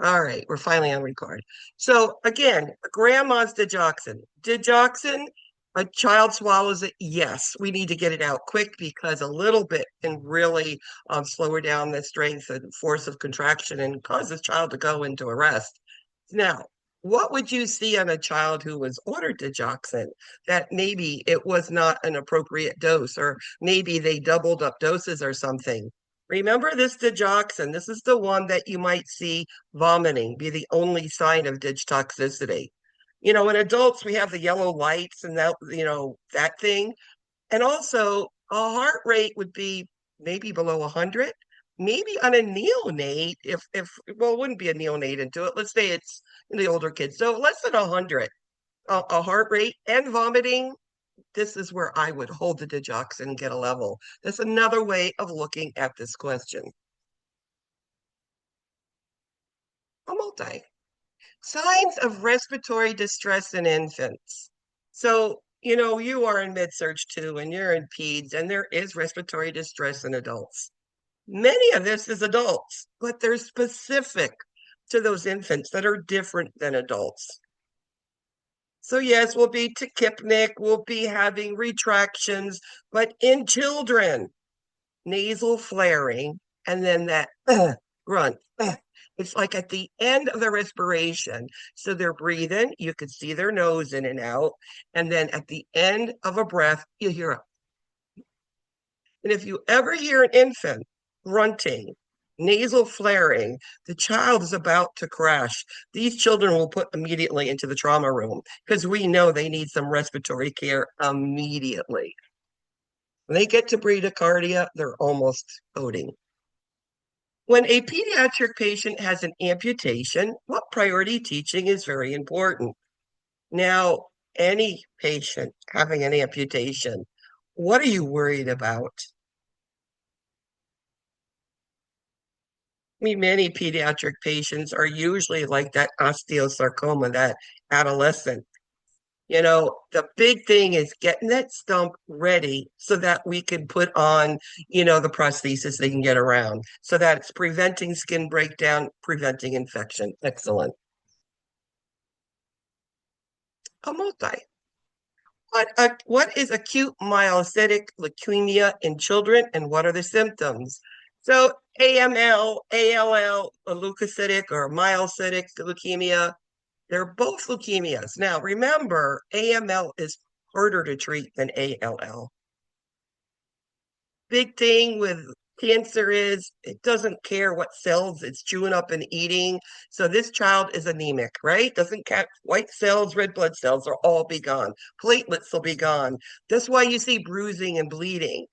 All right, we're finally on record. So again, grandma's digoxin. Digoxin, a child swallows it. Yes, we need to get it out quick because a little bit can really slow her down the strength and force of contraction and cause this child to go into arrest. Now, what would you see on a child who was ordered digoxin that maybe it was not an appropriate dose, or maybe they doubled up doses or something? Remember this digoxin. This is the one that you might see vomiting be the only sign of dig toxicity. In adults, we have the yellow lights and that thing. And also, a heart rate would be maybe below 100, maybe on a neonate, well, it wouldn't be a neonate into it. Let's say it's in the older kids. So less than 100, a heart rate and vomiting. This is where I would hold the digoxin and get a level. That's another way of looking at this question. A multi. Signs of respiratory distress in infants. So, you are in med-surg too, and you're in peds, and there is respiratory distress in adults. Many of this is adults, but they're specific to those infants that are different than adults. So yes, we'll be tachypnic, we'll be having retractions, but in children, nasal flaring, and then that grunt. It's like at the end of the respiration. So they're breathing, you could see their nose in and out. And then at the end of a breath, you hear a. And if you ever hear an infant grunting, nasal flaring, the child is about to crash. These children will put immediately into the trauma room because we know they need some respiratory care immediately. When they get to bradycardia, they're almost coding. When a pediatric patient has an amputation, what priority teaching is very important? Now, any patient having an amputation, what are you worried about? I mean, many pediatric patients are usually like that osteosarcoma, that adolescent. The big thing is getting that stump ready so that we can put on, the prosthesis they can get around, so that it's preventing skin breakdown, preventing infection. Excellent. A multi. What is acute myelocytic leukemia in children, and what are the symptoms? So AML, ALL, a leukocytic or myelocytic leukemia, they're both leukemias. Now, remember, AML is harder to treat than ALL. Big thing with cancer is it doesn't care what cells it's chewing up and eating. So this child is anemic, right? Doesn't catch white cells, red blood cells will all be gone. Platelets will be gone. That's why you see bruising and bleeding.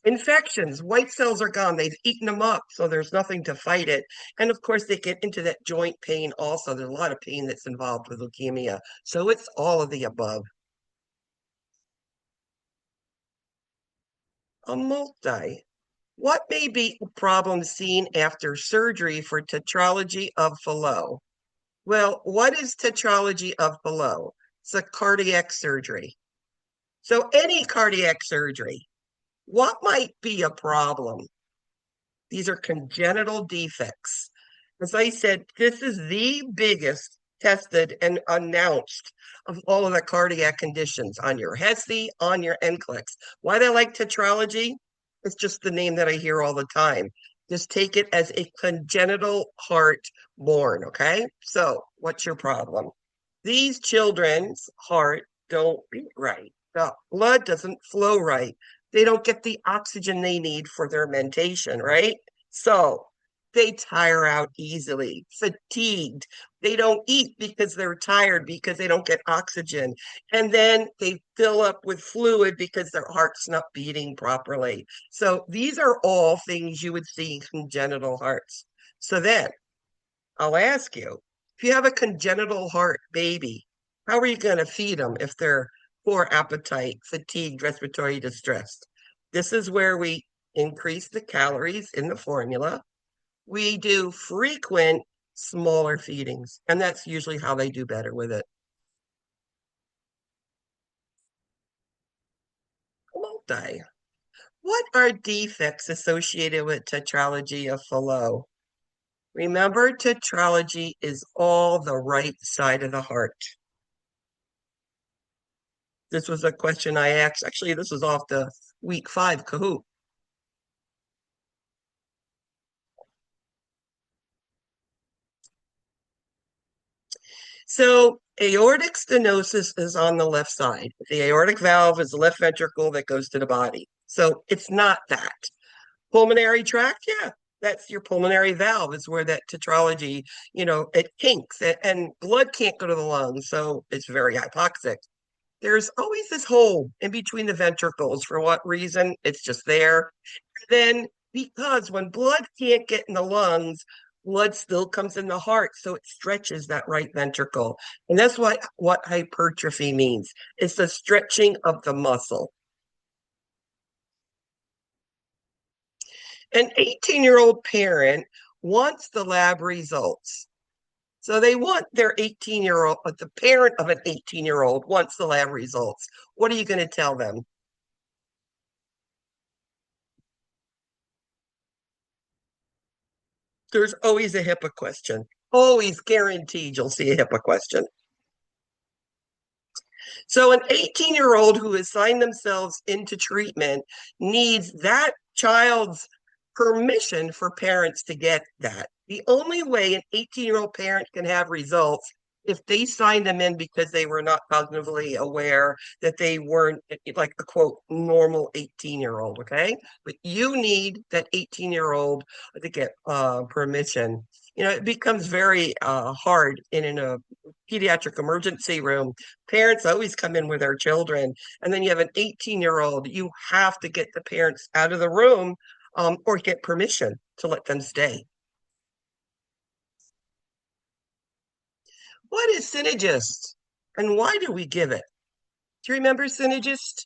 Infections, white cells are gone. They've eaten them up, so there's nothing to fight it. And of course, they get into that joint pain also. There's a lot of pain that's involved with leukemia. So it's all of the above. A multi. What may be a problem seen after surgery for tetralogy of Fallot? Well, what is tetralogy of Fallot? It's a cardiac surgery. So any cardiac surgery, what might be a problem? These are congenital defects. As I said, this is the biggest tested and announced of all of the cardiac conditions on your HESI, on your NCLEX. Why they like tetralogy? It's just the name that I hear all the time. Just take it as a congenital heart born, okay? So what's your problem? These children's heart don't beat right. The blood doesn't flow right. They don't get the oxygen they need for their mentation, right? So they tire out easily, fatigued. They don't eat because they're tired because they don't get oxygen. And then they fill up with fluid because their heart's not beating properly. So these are all things you would see in congenital hearts. So then I'll ask you, if you have a congenital heart baby, how are you going to feed them if they're poor appetite, fatigued, respiratory distressed? This is where we increase the calories in the formula. We do frequent smaller feedings, and that's usually how they do better with it. Multi. What are defects associated with tetralogy of Fallot? Remember, tetralogy is all the right side of the heart. This was a question I asked. Actually, this was off the week 5 Kahoot. So aortic stenosis is on the left side. The aortic valve is the left ventricle that goes to the body. So it's not that. Pulmonary tract, yeah, that's your pulmonary valve. Is where that tetralogy, it kinks and blood can't go to the lungs. So it's very hypoxic. There's always this hole in between the ventricles. For what reason? It's just there. Then, because when blood can't get in the lungs, blood still comes in the heart, so it stretches that right ventricle. And that's what hypertrophy means. It's the stretching of the muscle. An 18-year-old parent wants the lab results. So they want their 18-year-old, but the parent of an 18-year-old wants the lab results. What are you going to tell them? There's always a HIPAA question. Always guaranteed you'll see a HIPAA question. So an 18-year-old who has signed themselves into treatment needs that child's permission for parents to get that. The only way an 18-year-old parent can have results if they signed them in because they were not cognitively aware that they weren't like a quote normal 18-year-old, okay? But you need that 18-year-old to get permission. It becomes very hard in a pediatric emergency room. Parents always come in with their children, and then you have an 18-year-old. You have to get the parents out of the room or get permission to let them stay. What is Synagist, and why do we give it? Do you remember Synagist?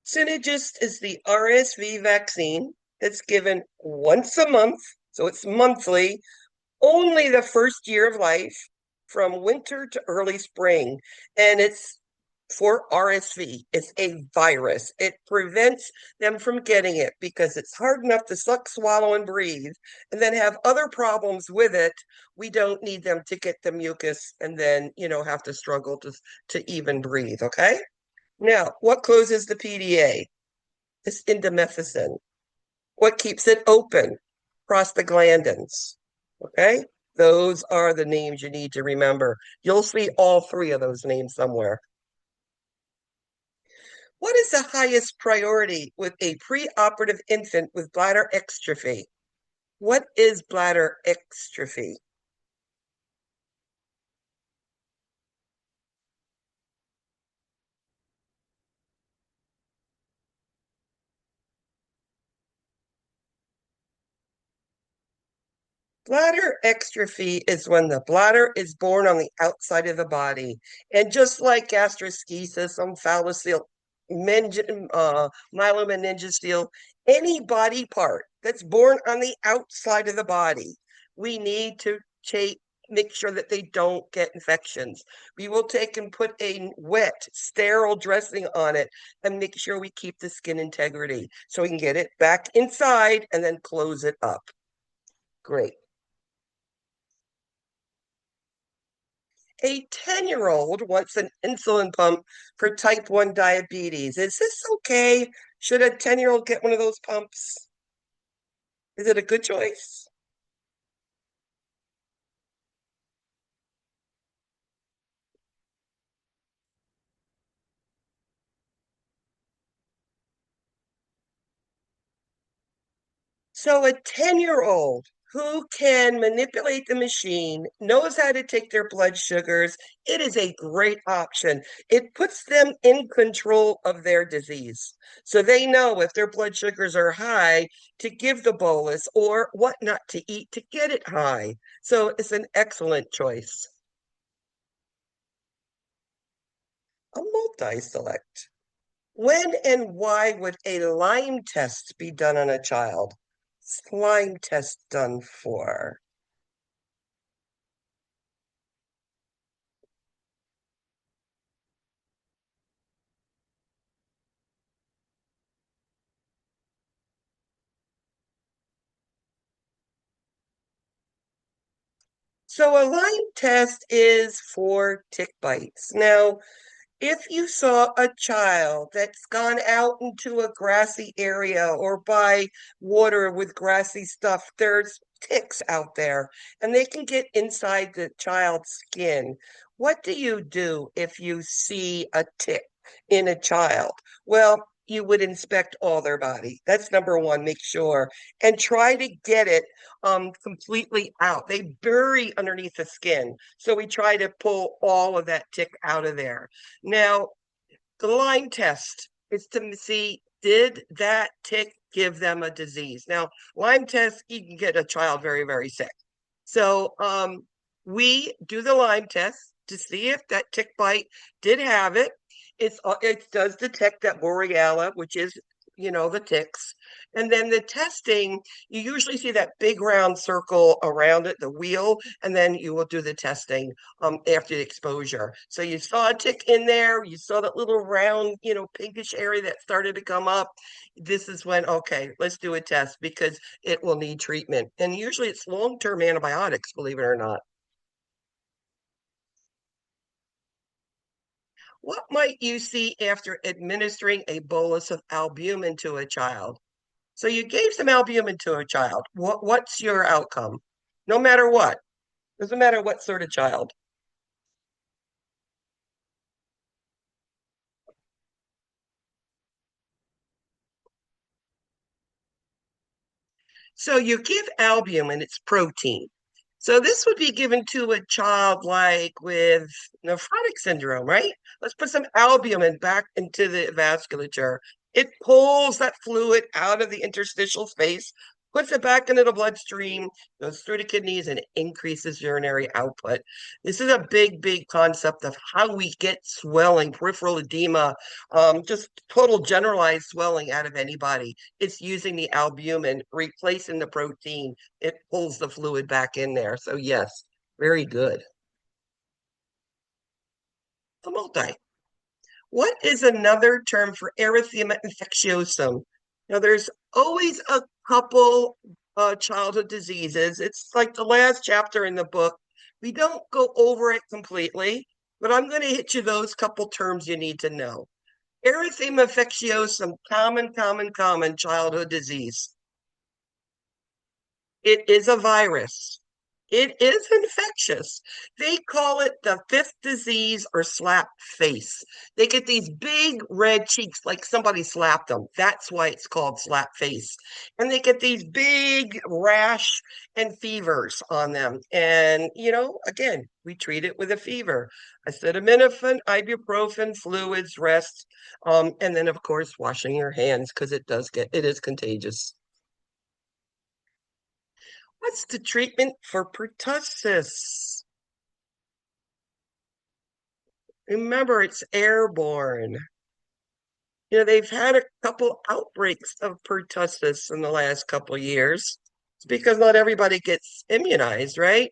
Synagist is the RSV vaccine that's given once a month, so it's monthly, only the first year of life from winter to early spring. And it's for RSV. It's a virus. It prevents them from getting it because it's hard enough to suck, swallow, and breathe, and then have other problems with it. We don't need them to get the mucus and then, have to struggle to even breathe. Okay. Now, what closes the PDA? It's indomethacin. What keeps it open? Prostaglandins. Okay? Those are the names you need to remember. You'll see all 3 of those names somewhere. What is the highest priority with a preoperative infant with bladder exstrophy? What is bladder exstrophy? Bladder exstrophy is when the bladder is born on the outside of the body. And just like gastroschisis, omphalocele, myelomeningocele, any body part that's born on the outside of the body, we need to make sure that they don't get infections. We will take and put a wet, sterile dressing on it and make sure we keep the skin integrity so we can get it back inside and then close it up. Great. A 10-year-old wants an insulin pump for type 1 diabetes. Is this okay? Should a 10-year-old get one of those pumps? Is it a good choice? So a 10-year-old who can manipulate the machine, knows how to take their blood sugars, it is a great option. It puts them in control of their disease. So they know if their blood sugars are high to give the bolus or what not to eat to get it high. So it's an excellent choice. A multi-select. When and why would a Lyme test be done on a child? Lyme test done for? So a Lyme test is for tick bites. Now, if you saw a child that's gone out into a grassy area or by water with grassy stuff, there's ticks out there and they can get inside the child's skin. What do you do if you see a tick in a child? Well, you would inspect all their body. That's number one, make sure, and try to get it completely out. They bury underneath the skin. So we try to pull all of that tick out of there. Now, the Lyme test is to see, did that tick give them a disease? Now, Lyme test, you can get a child very, very sick. So we do the Lyme test to see if that tick bite did have it. It does detect that Borrelia, which is, the ticks. And then the testing, you usually see that big round circle around it, the wheel, and then you will do the testing after the exposure. So you saw a tick in there, you saw that little round, pinkish area that started to come up. This is when, okay, let's do a test because it will need treatment. And usually it's long-term antibiotics, believe it or not. What might you see after administering a bolus of albumin to a child? So you gave some albumin to a child. What's your outcome? No matter what. Doesn't matter what sort of child. So you give albumin, it's protein. So this would be given to a child like with nephrotic syndrome, right? Let's put some albumin back into the vasculature. It pulls that fluid out of the interstitial space, puts it back into the bloodstream, goes through the kidneys, and increases urinary output. This is a big, big concept of how we get swelling, peripheral edema, just total generalized swelling out of anybody. It's using the albumin, replacing the protein. It pulls the fluid back in there. So yes, very good. The multi. What is another term for erythema infectiosum? Now, there's always a couple childhood diseases. It's like the last chapter in the book. We don't go over it completely, but I'm going to hit you those couple terms you need to know. Erythema infectiosum, common childhood disease. It is a virus. It is infectious. They call it the fifth disease or slap face. They get these big red cheeks like somebody slapped them. That's why it's called slap face. And they get these big rash and fevers on them. And, again, we treat it with a fever. Acetaminophen, ibuprofen, fluids, rest, and then, of course, washing your hands because it is contagious. What's the treatment for pertussis? Remember, it's airborne. They've had a couple outbreaks of pertussis in the last couple years. It's because not everybody gets immunized, right?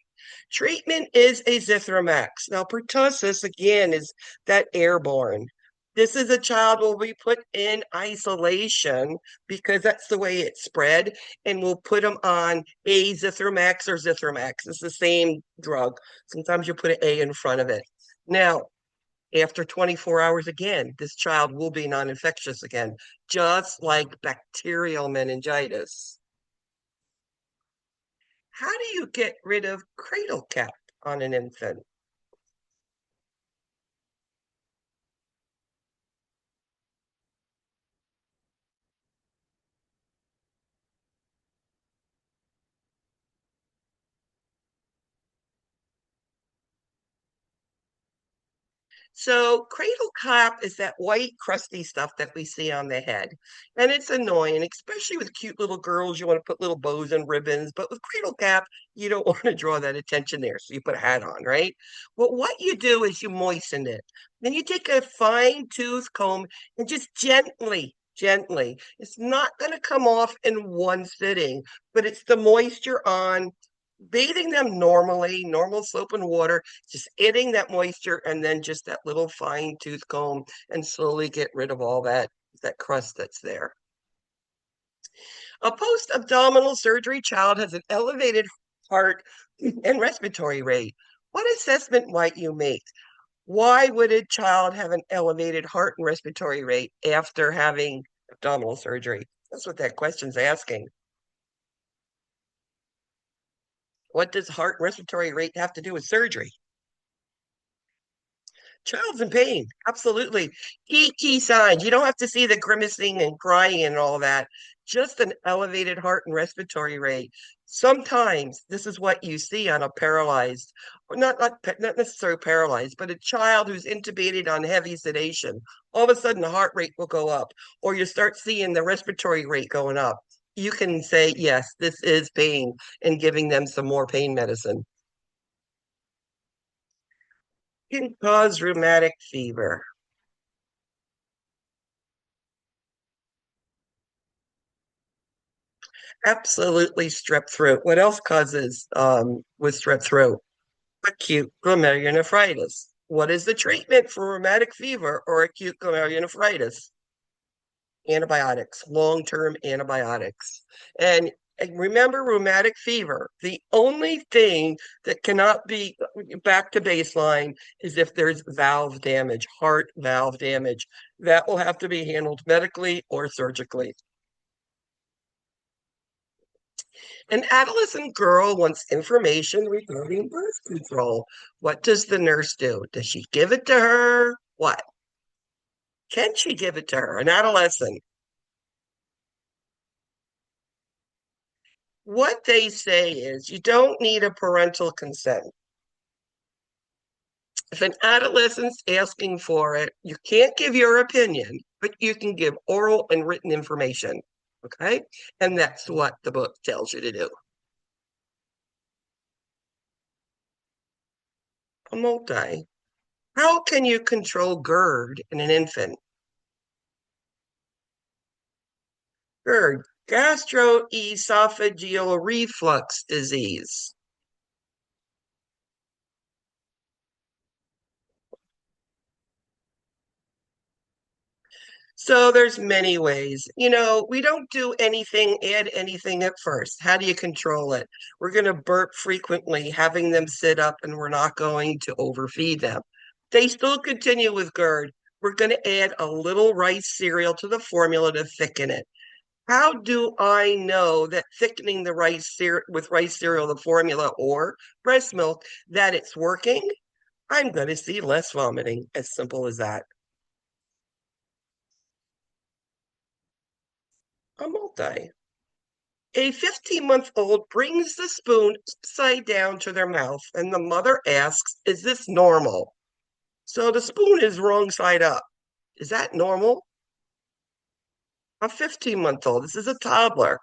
Treatment is azithromax. Now, pertussis, again, is that airborne. This is a child will be put in isolation because that's the way it spread, and we'll put them on azithromax or zithromax. It's the same drug. Sometimes you put an A in front of it. Now, after 24 hours again, this child will be non-infectious again, just like bacterial meningitis. How do you get rid of cradle cap on an infant? So cradle cap is that white crusty stuff that we see on the head. And it's annoying, especially with cute little girls. You want to put little bows and ribbons, but with cradle cap, you don't want to draw that attention there. So you put a hat on, right? Well, what you do is you moisten it. Then you take a fine tooth comb and just gently. It's not going to come off in one sitting, but it's the moisture on bathing them normally, normal soap and water, just adding that moisture and then just that little fine tooth comb and slowly get rid of all that crust that's there. A post-abdominal surgery child has an elevated heart, and respiratory rate. What assessment might you make? Why would a child have an elevated heart and respiratory rate after having abdominal surgery? That's what that question's asking. What does heart and respiratory rate have to do with surgery? Child's in pain. Absolutely. Key signs. You don't have to see the grimacing and crying and all that. Just an elevated heart and respiratory rate. Sometimes this is what you see on a paralyzed, or not necessarily paralyzed, but a child who's intubated on heavy sedation. All of a sudden, the heart rate will go up, or you start seeing the respiratory rate going up. You can say, yes, this is pain, and giving them some more pain medicine. Can cause rheumatic fever. Absolutely strep throat. What else causes with strep throat? Acute glomerulonephritis. What is the treatment for rheumatic fever or acute glomerulonephritis? Antibiotics, long-term antibiotics. And remember rheumatic fever, the only thing that cannot be back to baseline is if there's valve damage, heart valve damage. That will have to be handled medically or surgically. An adolescent girl wants information regarding birth control. What does the nurse do? Does she give it to her? What? Can she give it to her? An adolescent. What they say is you don't need a parental consent. If an adolescent's asking for it, you can't give your opinion, but you can give oral and written information. Okay? And that's what the book tells you to do. A multi. How can you control GERD in an infant? GERD, gastroesophageal reflux disease. So there's many ways. We don't do anything, add anything at first. How do you control it? We're going to burp frequently, having them sit up, and we're not going to overfeed them. They still continue with GERD. We're going to add a little rice cereal to the formula to thicken it. How do I know that thickening the with rice cereal, the formula, or breast milk, that it's working? I'm going to see less vomiting. As simple as that. A multi. A 15-month-old brings the spoon upside down to their mouth, and the mother asks, is this normal? So the spoon is wrong side up. Is that normal? A 15-month-old. This is a toddler.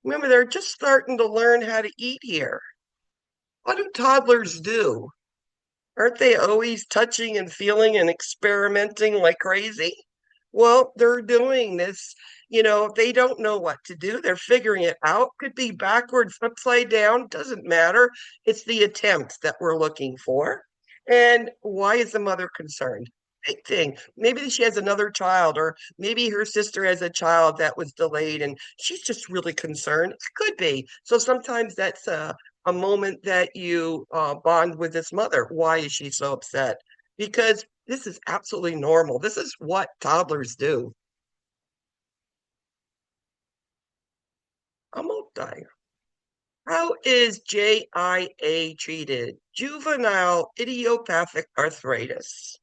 Remember, they're just starting to learn how to eat here. What do toddlers do? Aren't they always touching and feeling and experimenting like crazy? Well, they're doing this. They don't know what to do. They're figuring it out. Could be backwards, upside down, doesn't matter. It's the attempt that we're looking for. And why is the mother concerned? Big thing. Maybe she has another child, or maybe her sister has a child that was delayed and she's just really concerned. It could be. So sometimes that's a moment that you bond with this mother. Why is she so upset? Because this is absolutely normal. This is what toddlers do. I won't die. How is JIA treated? Juvenile idiopathic arthritis.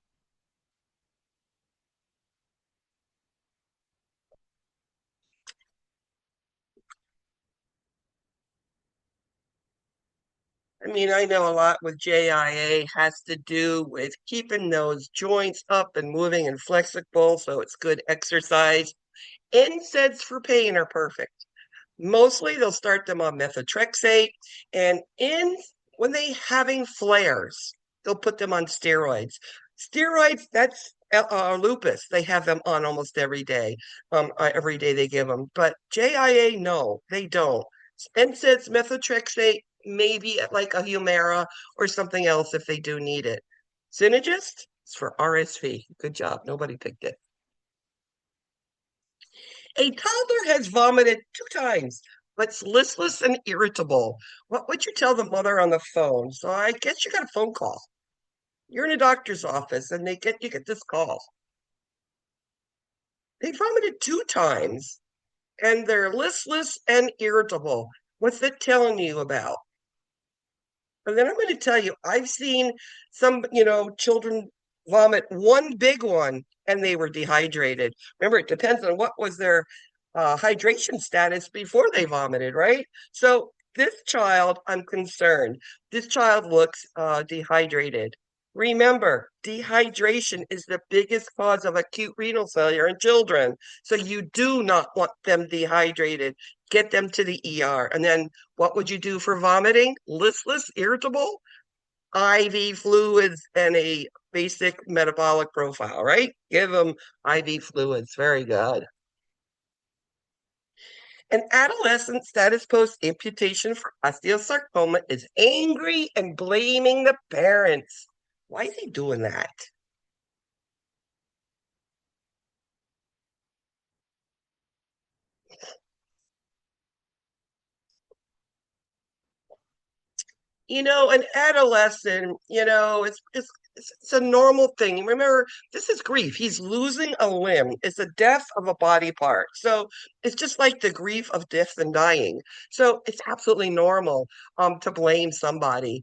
I mean, I know a lot with JIA has to do with keeping those joints up and moving and flexible, so it's good exercise. NSAIDs for pain are perfect. Mostly they'll start them on methotrexate, and when they having flares, they'll put them on steroids. Steroids, that's lupus. They have them on almost every day. Every day they give them. But JIA, no, they don't. NSAIDs, methotrexate, maybe like a Humira or something else if they do need it. Synagist, it's for RSV. Good job. Nobody picked it. A toddler has vomited 2 times. What's listless and irritable? What would you tell the mother on the phone? So I guess you got a phone call. You're in a doctor's office and you get this call. They vomited 2 times and they're listless and irritable. What's that telling you about? And then I'm going to tell you, I've seen some, children vomit one big one and they were dehydrated. Remember, it depends on what was their hydration status before they vomited, right? So this child, I'm concerned. This child looks dehydrated. Remember, dehydration is the biggest cause of acute renal failure in children. So you do not want them dehydrated. Get them to the ER. And then what would you do for vomiting? Listless, irritable? IV fluids and a basic metabolic profile, right? Give them IV fluids. Very good. An adolescent status post amputation for osteosarcoma is angry and blaming the parents. Why is he doing that? An adolescent, it's a normal thing. Remember, this is grief. He's losing a limb. It's a death of a body part. So it's just like the grief of death and dying. So it's absolutely normal to blame somebody.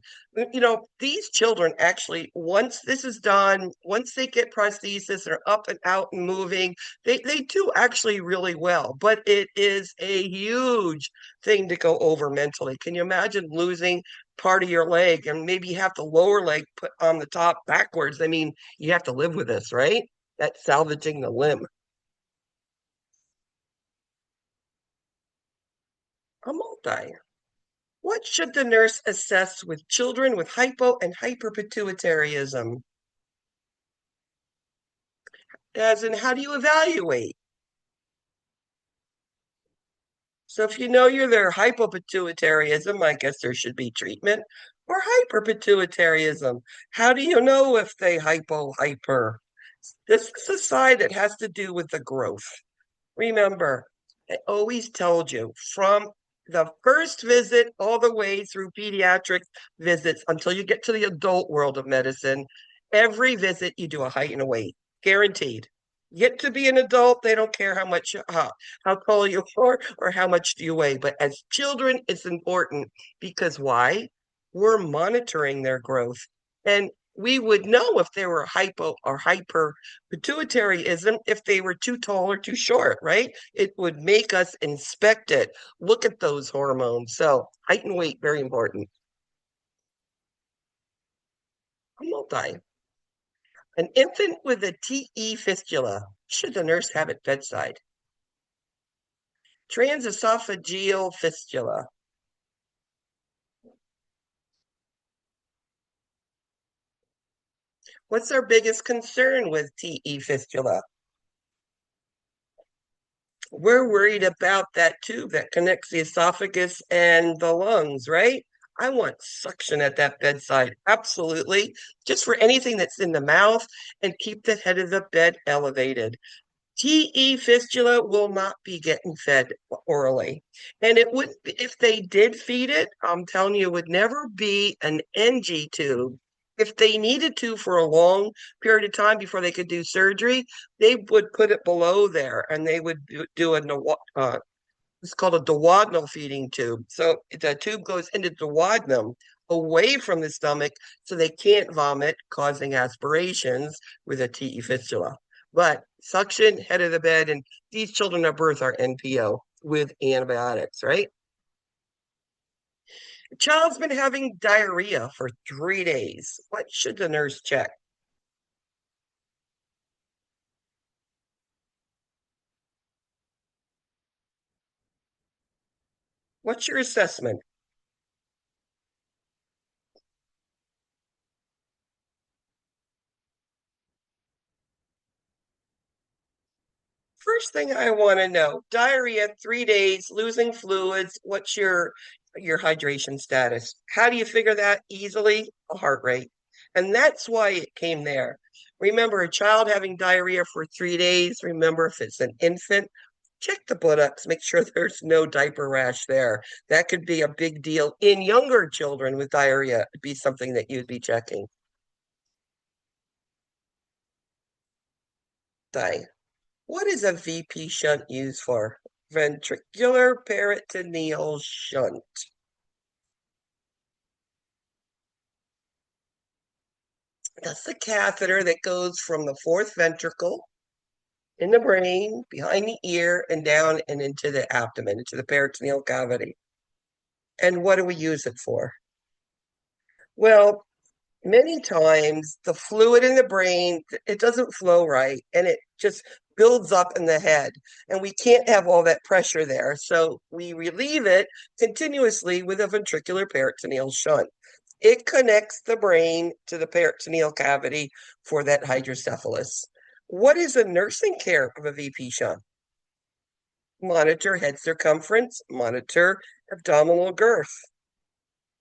These children actually, once this is done, once they get prosthesis and are up and out and moving, they do actually really well. But it is a huge thing to go over mentally. Can you imagine losing part of your leg and maybe you have the lower leg put on the top backwards? I mean, you have to live with this, right? That's salvaging the limb. A multi. What should the nurse assess with children with hypo and hyperpituitarism? As in, how do you evaluate? So if you know you're there hypopituitarism, I guess there should be treatment. Or hyperpituitarism. How do you know if they hyper? This is a side that has to do with the growth. Remember, I always told you from the first visit all the way through pediatric visits until you get to the adult world of medicine, every visit you do a height and a weight, guaranteed. Get to be an adult, they don't care how tall you are or how much do you weigh. But as children, it's important because why? We're monitoring their growth. And we would know if they were hypo or hyper pituitaryism if they were too tall or too short, right? It would make us inspect it, look at those hormones. So height and weight, very important. A multi. An infant with a TE fistula. Should the nurse have at bedside? Transesophageal fistula. What's our biggest concern with TE fistula? We're worried about that tube that connects the esophagus and the lungs, right? I want suction at that bedside. Absolutely. Just for anything that's in the mouth and keep the head of the bed elevated. TE fistula will not be getting fed orally. And it would, if they did feed it, I'm telling you, it would never be an NG tube. If they needed to for a long period of time before they could do surgery, they would put it below there and they would do it's called a duodenal feeding tube. So the tube goes into the duodenum away from the stomach so they can't vomit, causing aspirations with a TE fistula. But suction, head of the bed, and these children at birth are NPO with antibiotics, right? The child's been having diarrhea for 3 days. What should the nurse check? What's your assessment? First thing I want to know, diarrhea, 3 days, losing fluids. What's your hydration status? How do you figure that easily? A heart rate. And that's why it came there. Remember, a child having diarrhea for 3 days, remember if it's an infant, Check the buttocks, make sure there's no diaper rash there. That could be a big deal in younger children with diarrhea. It'd be something that you'd be checking. Di. What is a VP shunt used for? Ventricular peritoneal shunt. That's the catheter that goes from the fourth ventricle in the brain, behind the ear, and down and into the abdomen, into the peritoneal cavity. And what do we use it for? Well, many times the fluid in the brain, it doesn't flow right and it just builds up in the head. And we can't have all that pressure there. So we relieve it continuously with a ventricular peritoneal shunt. It connects the brain to the peritoneal cavity for that hydrocephalus. What is the nursing care of a VP shunt? Monitor head circumference, monitor abdominal girth.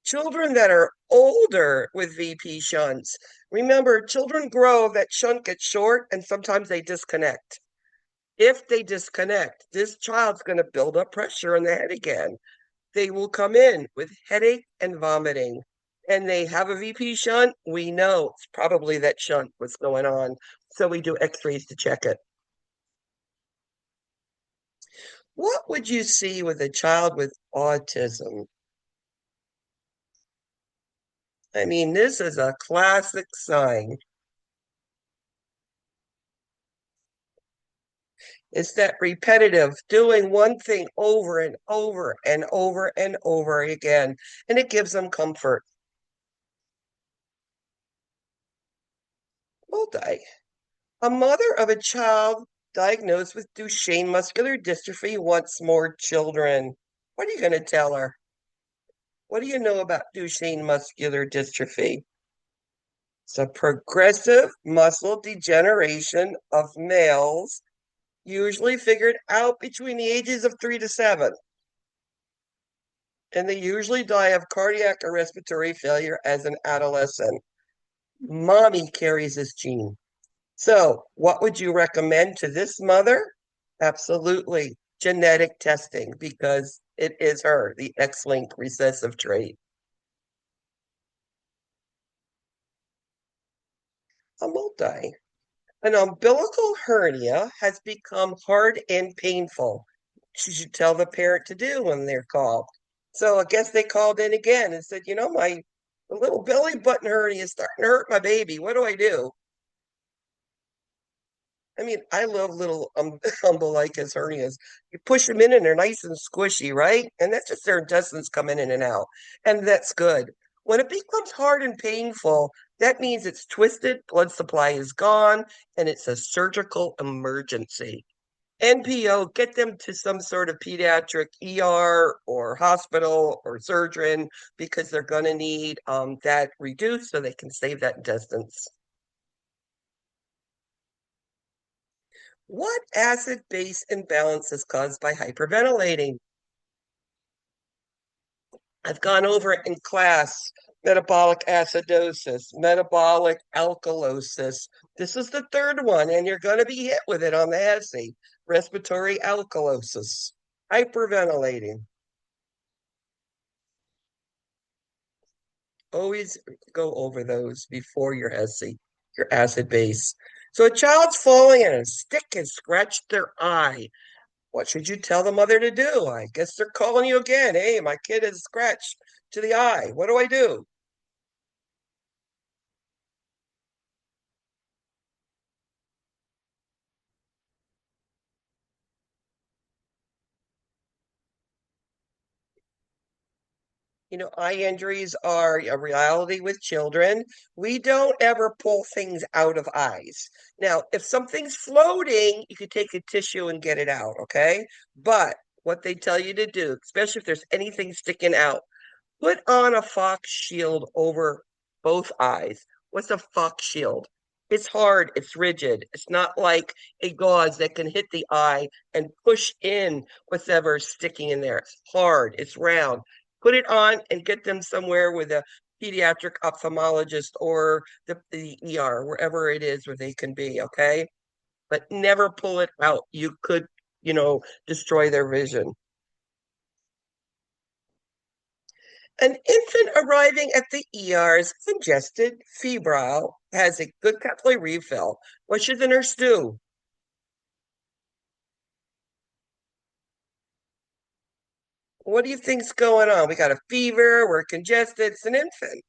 Children that are older with VP shunts, remember, children grow, that shunt gets short, and sometimes they disconnect. If they disconnect, this child's going to build up pressure in the head again. They will come in with headache and vomiting. And they have a VP shunt, we know it's probably that shunt what's going on. So we do x-rays to check it. What would you see with a child with autism? I mean, this is a classic sign. It's that repetitive doing one thing over and over and over and over again, and it gives them comfort. Multi. A mother of a child diagnosed with Duchenne muscular dystrophy wants more children. What are you going to tell her? What do you know about Duchenne muscular dystrophy? It's a progressive muscle degeneration of males, usually figured out between the ages of 3 to 7. And they usually die of cardiac or respiratory failure as an adolescent. Mommy carries this gene. So, what would you recommend to this mother? Absolutely genetic testing because it is her, the X-linked recessive trait. A multi. An umbilical hernia has become hard and painful. She should tell the parent to do when they're called. So I guess they called in again and said, my little belly button hernia is starting to hurt my baby. What do I do? I mean, I love little umbilicus hernias. You push them in and they're nice and squishy, right? And that's just their intestines coming in and out. And that's good. When it becomes hard and painful, that means it's twisted, blood supply is gone, and it's a surgical emergency. NPO, get them to some sort of pediatric ER or hospital or surgeon because they're going to need that reduced so they can save that intestines. What acid-base imbalance is caused by hyperventilating? I've gone over it in class. Metabolic acidosis, metabolic alkalosis. This is the third one, and you're going to be hit with it on the HESI. Respiratory alkalosis, hyperventilating. Always go over those before your HESI, your acid base. So a child's falling and a stick has scratched their eye. What should you tell the mother to do? I guess they're calling you again. Hey, my kid has scratched to the eye. What do I do? Eye injuries are a reality with children. We don't ever pull things out of eyes. Now, if something's floating, you could take a tissue and get it out, okay? But what they tell you to do, especially if there's anything sticking out, put on a fox shield over both eyes. What's a fox shield? It's hard, it's rigid. It's not like a gauze that can hit the eye and push in whatever's sticking in there. It's hard, it's round. Put it on and get them somewhere with a pediatric ophthalmologist or the ER, wherever it is where they can be, okay? But never pull it out. You could destroy their vision. An infant arriving at the ER is congested, febrile, has a good capillary refill. What should the nurse do? What do you think's going on? We got a fever, we're congested, it's an infant.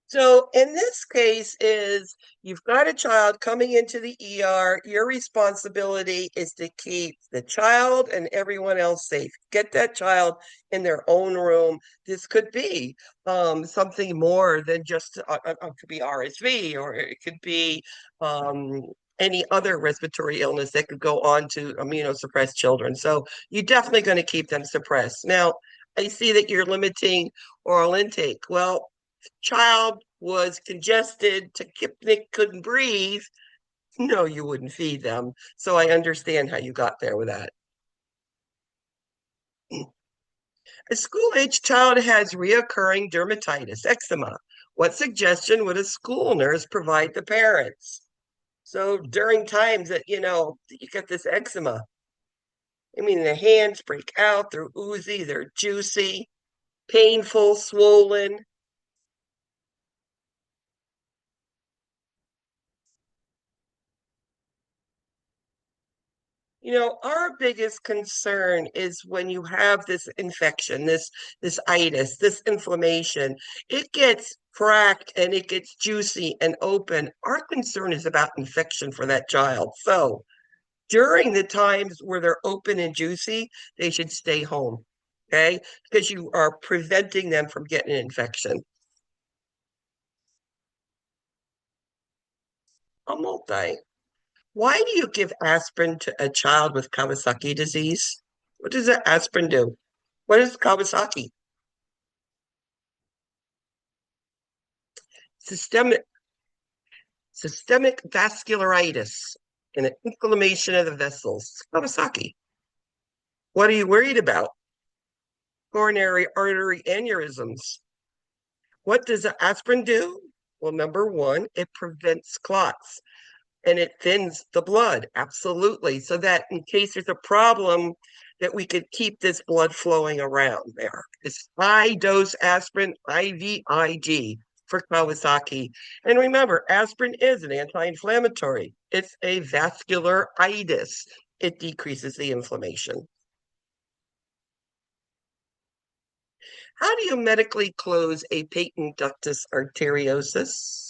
So in this case is you've got a child coming into the ER. Your responsibility is to keep the child and everyone else safe. Get that child in their own room. This could be something more than just it could be RSV, or it could be um, any other respiratory illness that could go on to immunosuppressed children. So you're definitely going to keep them suppressed. Now, I see that you're limiting oral intake. Well, child was congested, tachypnic, couldn't breathe, no, you wouldn't feed them. So I understand how you got there with that. A school age child has reoccurring dermatitis, eczema. What suggestion would a school nurse provide the parents? So during times that, you get this eczema, I mean, the hands break out, they're oozy, they're juicy, painful, swollen. Our biggest concern is when you have this infection, this itis, this inflammation, it gets cracked and it gets juicy and open. Our concern is about infection for that child. So during the times where they're open and juicy, they should stay home. Okay, because you are preventing them from getting an infection. A multi. Why do you give aspirin to a child with Kawasaki disease? What does the aspirin do? What is Kawasaki? Systemic systemic vascularitis and an inflammation of the vessels. Kawasaki. What are you worried about? Coronary artery aneurysms. What does the aspirin do? Well, number one, it prevents clots and it thins the blood. Absolutely. So that in case there's a problem, that we could keep this blood flowing around there. It's high dose aspirin, IVIG for Kawasaki. And remember, aspirin is an anti-inflammatory. It's a vascularitis. It decreases the inflammation. How do you medically close a patent ductus arteriosus?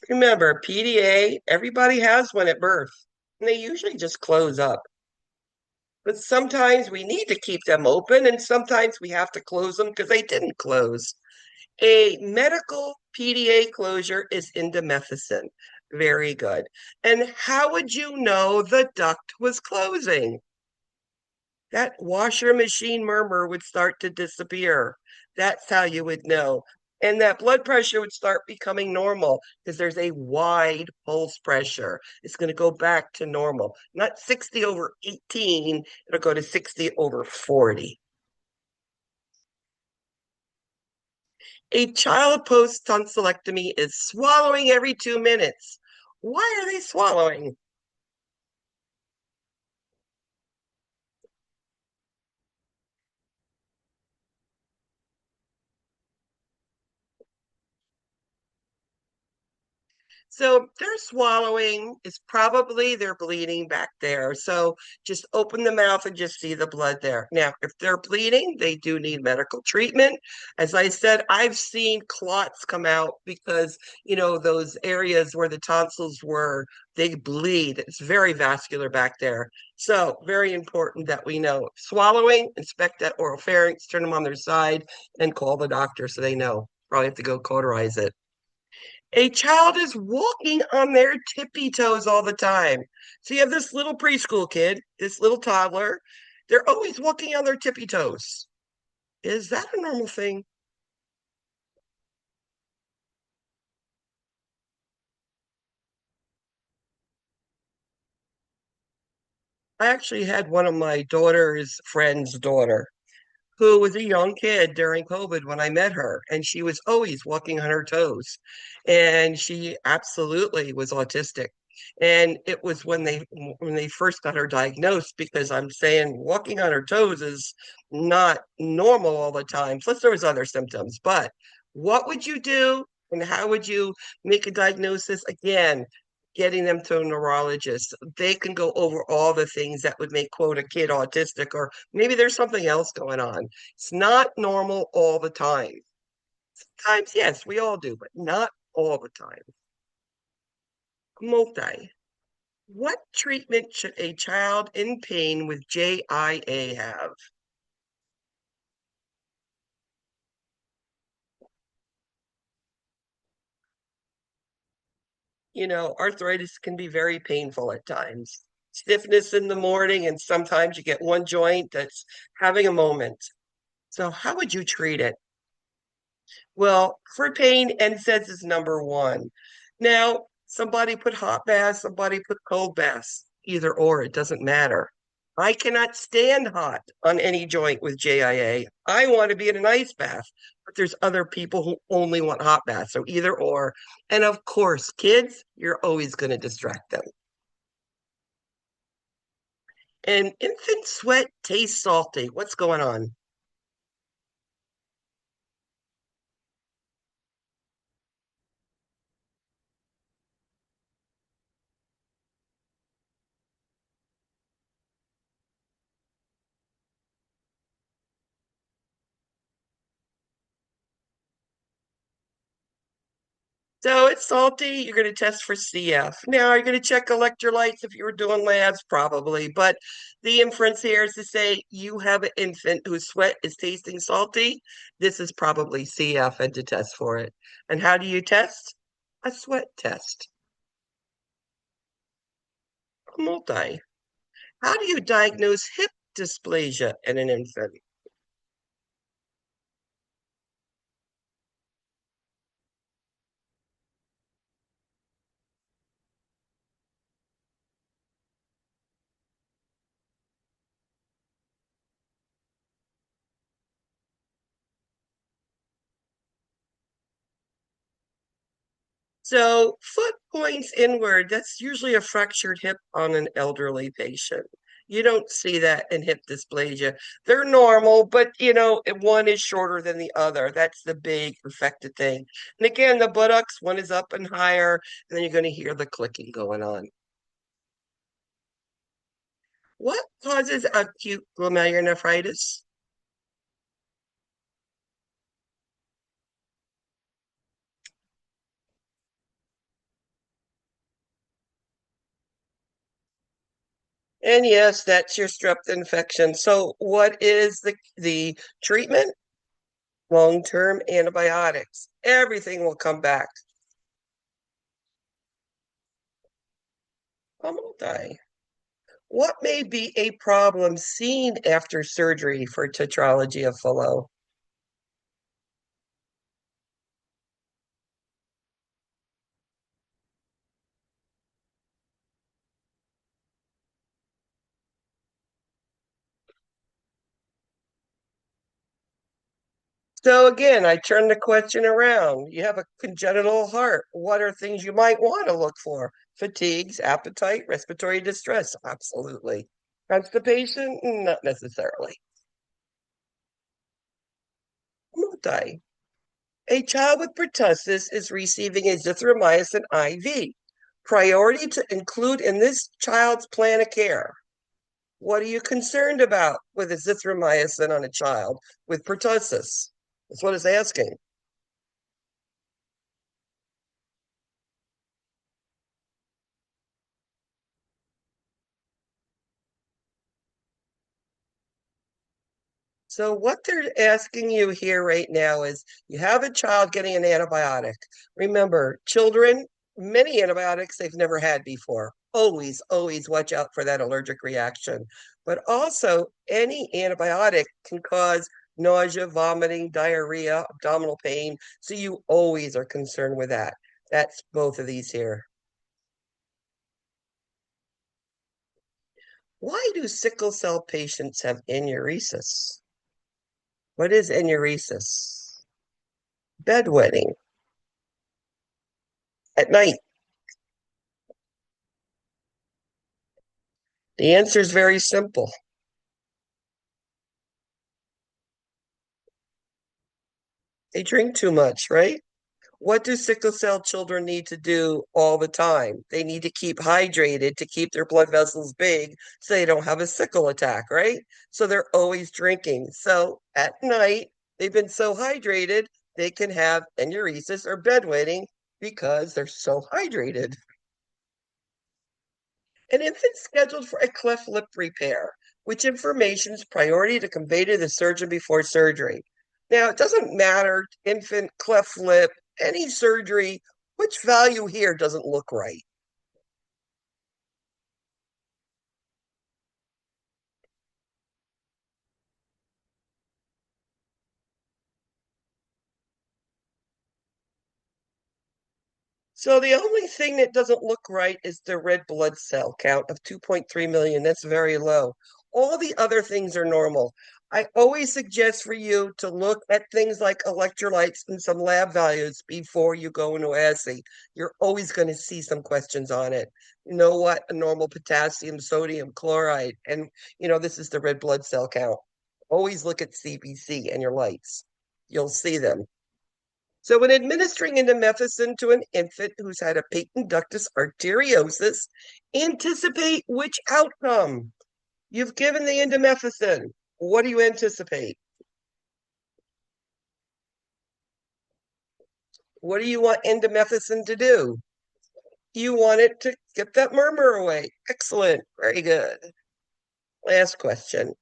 Remember, PDA, everybody has one at birth, and they usually just close up. But sometimes we need to keep them open, and sometimes we have to close them because they didn't close. A medical PDA closure is indomethacin. Very good. And how would you know the duct was closing? That washer machine murmur would start to disappear. That's how you would know. And that blood pressure would start becoming normal because there's a wide pulse pressure. It's going to go back to normal, not 60 over 18, it'll go to 60 over 40. A child post tonsillectomy is swallowing every 2 minutes. Why are they swallowing? So their swallowing is probably they're bleeding back there. So just open the mouth and just see the blood there. Now, if they're bleeding, they do need medical treatment. As I said, I've seen clots come out because, those areas where the tonsils were, they bleed. It's very vascular back there. So very important that we know. Swallowing, inspect that oral pharynx, turn them on their side, and call the doctor so they know. Probably have to go cauterize it. A child is walking on their tippy toes all the time. So you have this little preschool kid, this little toddler, they're always walking on their tippy toes. Is that a normal thing? I actually had one of my daughter's friend's daughter who was a young kid during COVID when I met her, and she was always walking on her toes. And she absolutely was autistic. And it was when they first got her diagnosed, because I'm saying walking on her toes is not normal all the time. Plus, there was other symptoms. But what would you do, and how would you make a diagnosis? Again, getting them to a neurologist. They can go over all the things that would make, quote, a kid autistic, or maybe there's something else going on. It's not normal all the time. Sometimes, yes, we all do, but not all the time. Multi. What treatment should a child in pain with JIA have? Arthritis can be very painful at times. Stiffness in the morning, and sometimes you get one joint that's having a moment. So, how would you treat it? Well, for pain, NSAIDs is number one. Now, somebody put hot baths, somebody put cold baths, either or, it doesn't matter. I cannot stand hot on any joint with JIA. I want to be in an ice bath, but there's other people who only want hot baths, so either or. And of course, kids, you're always going to distract them. And infant sweat tastes salty. What's going on? So it's salty. You're going to test for CF. Now, you're going to check electrolytes if you were doing labs, probably. But the inference here is to say you have an infant whose sweat is tasting salty. This is probably CF, and to test for it. And how do you test? A sweat test. A multi. How do you diagnose hip dysplasia in an infant? So foot points inward, that's usually a fractured hip on an elderly patient. You don't see that in hip dysplasia. They're normal, but one is shorter than the other. That's the big affected thing. And again, the buttocks, one is up and higher, and then you're going to hear the clicking going on. What causes acute glomerulonephritis? And yes, that's your strep infection. So what is the treatment? Long-term antibiotics. Everything will come back. I won't die. What may be a problem seen after surgery for tetralogy of Fallot? So again, I turn the question around. You have a congenital heart. What are things you might want to look for? Fatigues, appetite, respiratory distress. Absolutely. Constipation? Not necessarily. Multi. A child with pertussis is receiving azithromycin IV. Priority to include in this child's plan of care. What are you concerned about with azithromycin on a child with pertussis? That's what it's asking. So what they're asking you here right now is you have a child getting an antibiotic. Remember, children, many antibiotics they've never had before. Always, always watch out for that allergic reaction. But also, any antibiotic can cause nausea, vomiting, diarrhea, abdominal pain. So you always are concerned with that. That's both of these here. Why do sickle cell patients have enuresis? What is enuresis? Bedwetting at night. The answer is very simple. They drink too much, right? What do sickle cell children need to do all the time? They need to keep hydrated to keep their blood vessels big so they don't have a sickle attack, right? So they're always drinking. So at night, they've been so hydrated, they can have enuresis or bedwetting because they're so hydrated. An infant scheduled for a cleft lip repair. Which information is priority to convey to the surgeon before surgery? Now, it doesn't matter, infant, cleft lip, any surgery, which value here doesn't look right? So the only thing that doesn't look right is the red blood cell count of 2.3 million. That's very low. All the other things are normal. I always suggest for you to look at things like electrolytes and some lab values before you go into HESI. You're always going to see some questions on it. You know what? A normal potassium, sodium, chloride, and this is the red blood cell count. Always look at CBC and your lights. You'll see them. So, when administering indomethacin to an infant who's had a patent ductus arteriosus, anticipate which outcome? You've given the indomethacin. What do you anticipate? What do you want indomethacin to do? You want it to get that murmur away. Excellent. Very good. Last question.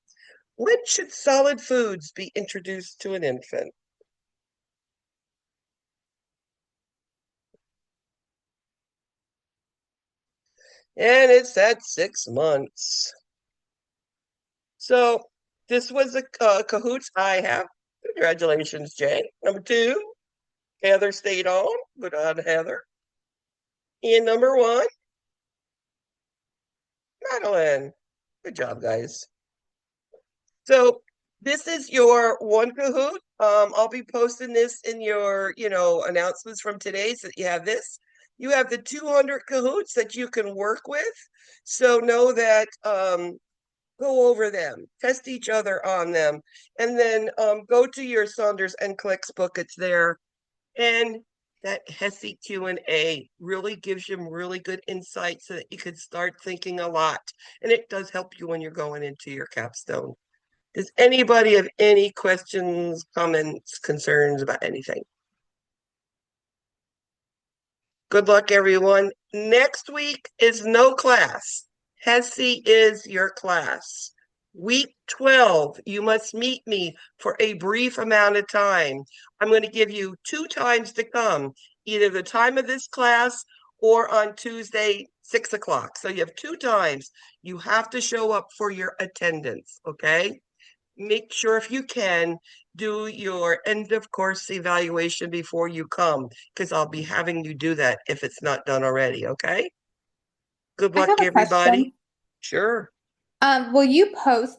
When should solid foods be introduced to an infant? And it's at 6 months. So this was a cahoots I have. Congratulations, Jay. Number two, Heather stayed on. Good on, Heather. And number one, Madeline. Good job, guys. So this is your one Kahoot. I'll be posting this in your, announcements from today so that you have this. You have the 200 Kahoots that you can work with. So know that go over them, test each other on them, and then go to your Saunders and Clicks book. It's there. And that HESI Q&A really gives you really good insight so that you could start thinking a lot. And it does help you when you're going into your capstone. Does anybody have any questions, comments, concerns about anything? Good luck, everyone. Next week is no class. HESI is your class. Week 12, you must meet me for a brief amount of time. I'm going to give you 2 times to come, either the time of this class or on Tuesday, 6 o'clock. So you have 2 times. You have to show up for your attendance, okay? Make sure, if you can, do your end of course evaluation before you come, because I'll be having you do that if it's not done already, okay? Good I have luck, a everybody. question. Sure. Will you post